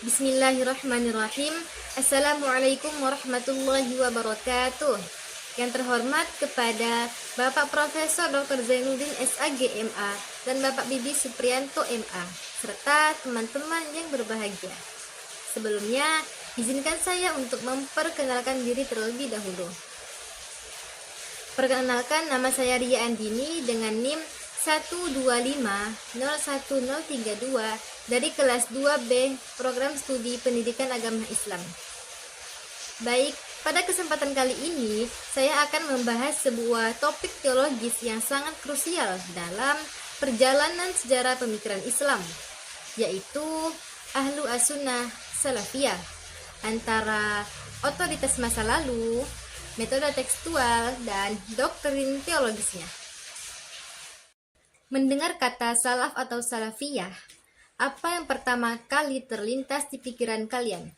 Bismillahirrahmanirrahim. Assalamualaikum warahmatullahi wabarakatuh. Yang terhormat kepada Bapak Profesor Dr. Zainuddin SAG MA dan Bapak Bibi Supriyanto MA serta teman-teman yang berbahagia. Sebelumnya, izinkan saya untuk memperkenalkan diri terlebih dahulu. Perkenalkan, nama saya Ria Andini dengan NIM 125-01032 dari kelas 2B Program Studi Pendidikan Agama Islam. Baik, pada kesempatan kali ini saya akan membahas sebuah topik teologis yang sangat krusial dalam perjalanan sejarah pemikiran Islam, yaitu Ahlu As-Sunnah Salafiyah, antara otoritas masa lalu, metode tekstual, dan doktrin teologisnya. Mendengar kata salaf atau salafiyah, apa yang pertama kali terlintas di pikiran kalian?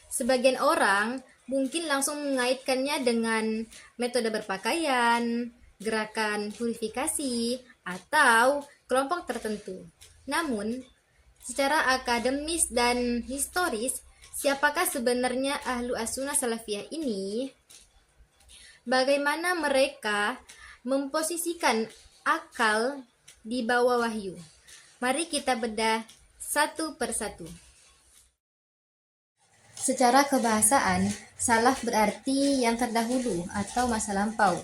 Sebagian orang mungkin langsung mengaitkannya dengan metode berpakaian, gerakan purifikasi, atau kelompok tertentu. Namun, secara akademis dan historis, siapakah sebenarnya Ahlu As-Sunnah Salafiyah ini? Bagaimana mereka memposisikan akal di bawah wahyu? Mari kita bedah satu persatu. Secara kebahasaan, salaf berarti yang terdahulu atau masa lampau.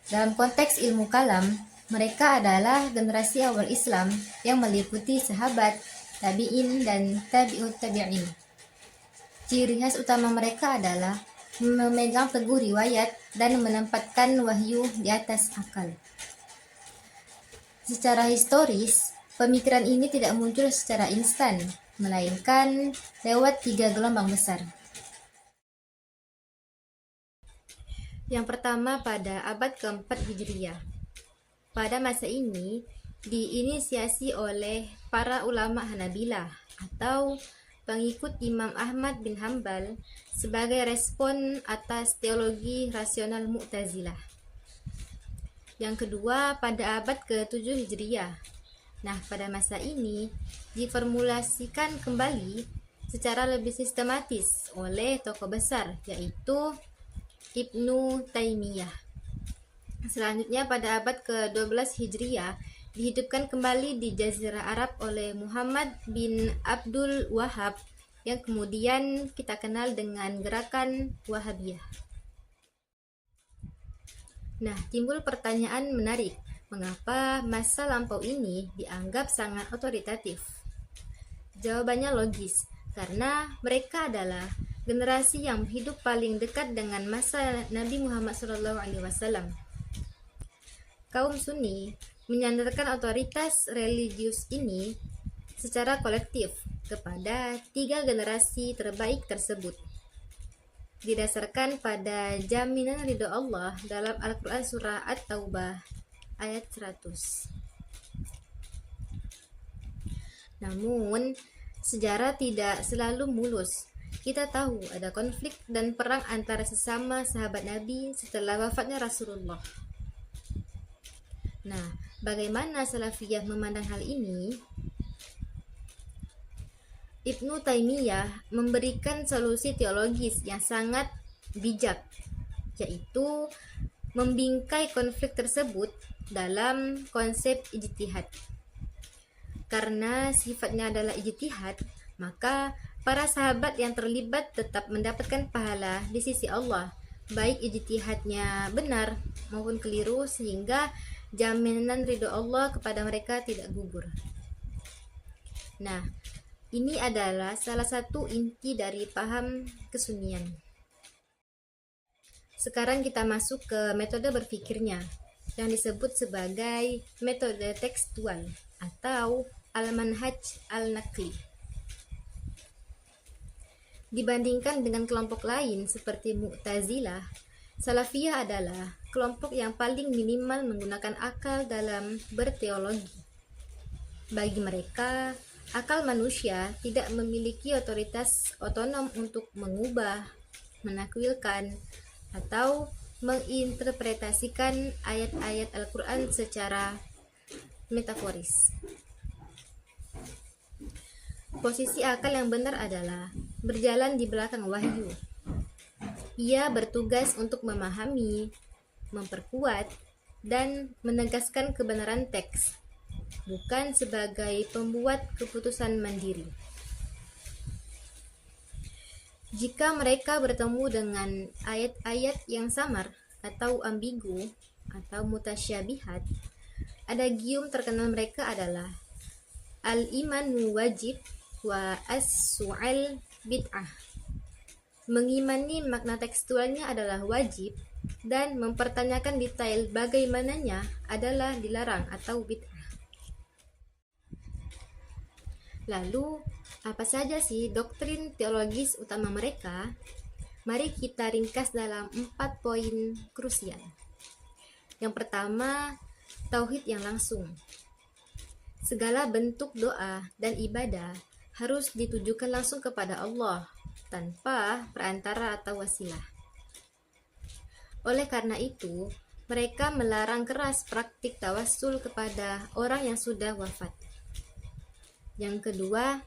Dalam konteks ilmu kalam, mereka adalah generasi awal Islam yang meliputi sahabat, tabi'in, dan tabi'ut tabi'in. Ciri khas utama mereka adalah memegang teguh riwayat dan menempatkan wahyu di atas akal. Secara historis, pemikiran ini tidak muncul secara instan, melainkan lewat 3 gelombang besar. Yang pertama pada abad keempat Hijriyah. Pada masa ini, diinisiasi oleh para ulama Hanabilah atau pengikut Imam Ahmad bin Hambal sebagai respon atas teologi rasional Mu'tazilah. Yang kedua pada abad ke-7 Hijriyah. Nah, pada masa ini diformulasikan kembali secara lebih sistematis oleh tokoh besar, yaitu Ibnu Taimiyah. Selanjutnya pada abad ke-12 Hijriyah dihidupkan kembali di Jazirah Arab oleh Muhammad bin Abdul Wahhab yang kemudian kita kenal dengan gerakan Wahabiyah. Nah, timbul pertanyaan menarik. Mengapa masa lampau ini dianggap sangat otoritatif? Jawabannya logis, karena mereka adalah generasi yang hidup paling dekat dengan masa Nabi Muhammad SAW. Kaum Sunni menyandarkan otoritas religius ini secara kolektif kepada 3 generasi terbaik tersebut, didasarkan pada jaminan ridho Allah dalam Al-Quran Surah At-Taubah ayat 100. Namun, sejarah tidak selalu mulus. Kita tahu ada konflik dan perang antara sesama sahabat Nabi setelah wafatnya Rasulullah. Nah, bagaimana Salafiyah memandang hal ini? Ibnu Taimiyah memberikan solusi teologis yang sangat bijak, yaitu membingkai konflik tersebut dalam konsep ijtihad. Karena sifatnya adalah ijtihad, maka para sahabat yang terlibat tetap mendapatkan pahala di sisi Allah, baik ijtihadnya benar maupun keliru, sehingga jaminan ridho Allah kepada mereka tidak gugur. Nah, ini adalah salah satu inti dari paham kesunnian. Sekarang kita masuk ke metode berpikirnya yang disebut sebagai metode tekstual atau al-manhaj al-naqli. Dibandingkan dengan kelompok lain seperti Mu'tazilah, Salafiyah adalah kelompok yang paling minimal menggunakan akal dalam berteologi. Bagi mereka, akal manusia tidak memiliki otoritas otonom untuk mengubah, menakwilkan, atau menginterpretasikan ayat-ayat Al-Quran secara metaforis. Posisi akal yang benar adalah berjalan di belakang wahyu. Ia bertugas untuk memahami, memperkuat, dan menegaskan kebenaran teks, bukan sebagai pembuat keputusan mandiri. Jika mereka bertemu dengan ayat-ayat yang samar atau ambigu atau mutasyabihat, adagium terkenal mereka adalah al-imanu wajib wa as-su'al bid'ah. Mengimani makna tekstualnya adalah wajib dan mempertanyakan detail bagaimananya adalah dilarang atau bid'ah. Lalu, apa saja sih doktrin teologis utama mereka? Mari kita ringkas dalam 4 poin krusial. Yang pertama, tauhid yang langsung. Segala bentuk doa dan ibadah harus ditujukan langsung kepada Allah, tanpa perantara atau wasilah. Oleh karena itu, mereka melarang keras praktik tawassul kepada orang yang sudah wafat. Yang kedua,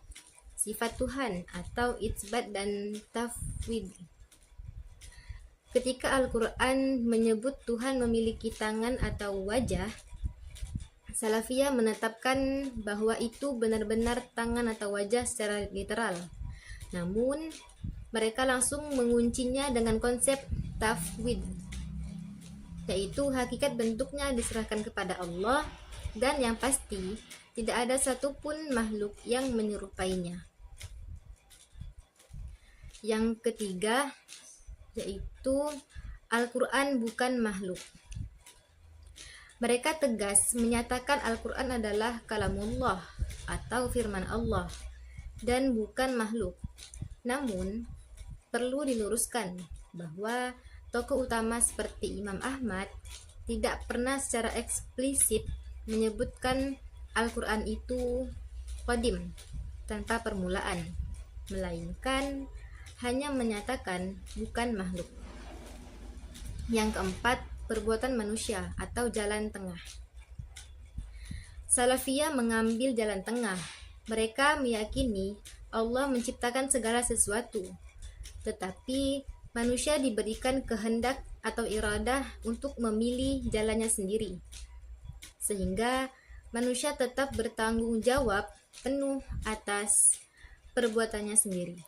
sifat Tuhan atau itsbat dan tafwid. Ketika Al-Quran menyebut Tuhan memiliki tangan atau wajah, Salafiyah menetapkan bahwa itu benar-benar tangan atau wajah secara literal. Namun, mereka langsung menguncinya dengan konsep tafwid, yaitu hakikat bentuknya diserahkan kepada Allah, dan yang pasti tidak ada satupun makhluk yang menyerupainya. Yang ketiga, yaitu Al-Quran bukan makhluk. Mereka tegas menyatakan Al-Quran adalah kalamullah atau firman Allah dan bukan makhluk. Namun, perlu diluruskan bahwa tokoh utama seperti Imam Ahmad tidak pernah secara eksplisit menyebutkan Al-Quran itu qadim tanpa permulaan, melainkan hanya menyatakan bukan makhluk. Yang keempat, perbuatan manusia atau jalan tengah. Salafiyah mengambil jalan tengah. Mereka meyakini Allah menciptakan segala sesuatu, tetapi manusia diberikan kehendak atau iradah untuk memilih jalannya sendiri, sehingga manusia tetap bertanggung jawab penuh atas perbuatannya sendiri.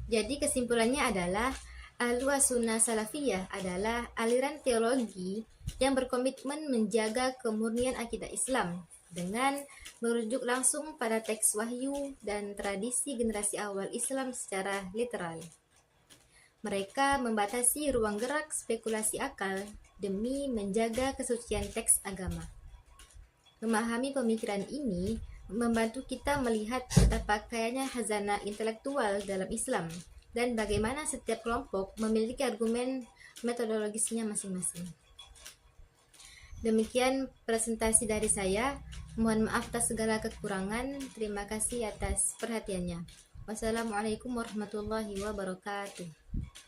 Jadi kesimpulannya adalah Ahlus Sunnah Salafiyah adalah aliran teologi yang berkomitmen menjaga kemurnian akidah Islam dengan merujuk langsung pada teks wahyu dan tradisi generasi awal Islam secara literal. Mereka membatasi ruang gerak spekulasi akal demi menjaga kesucian teks agama. Memahami pemikiran ini membantu kita melihat betapa kayanya khazanah intelektual dalam Islam dan bagaimana setiap kelompok memiliki argumen metodologisnya masing-masing. Demikian presentasi dari saya. Mohon maaf atas segala kekurangan. Terima kasih atas perhatiannya. Wassalamualaikum warahmatullahi wabarakatuh.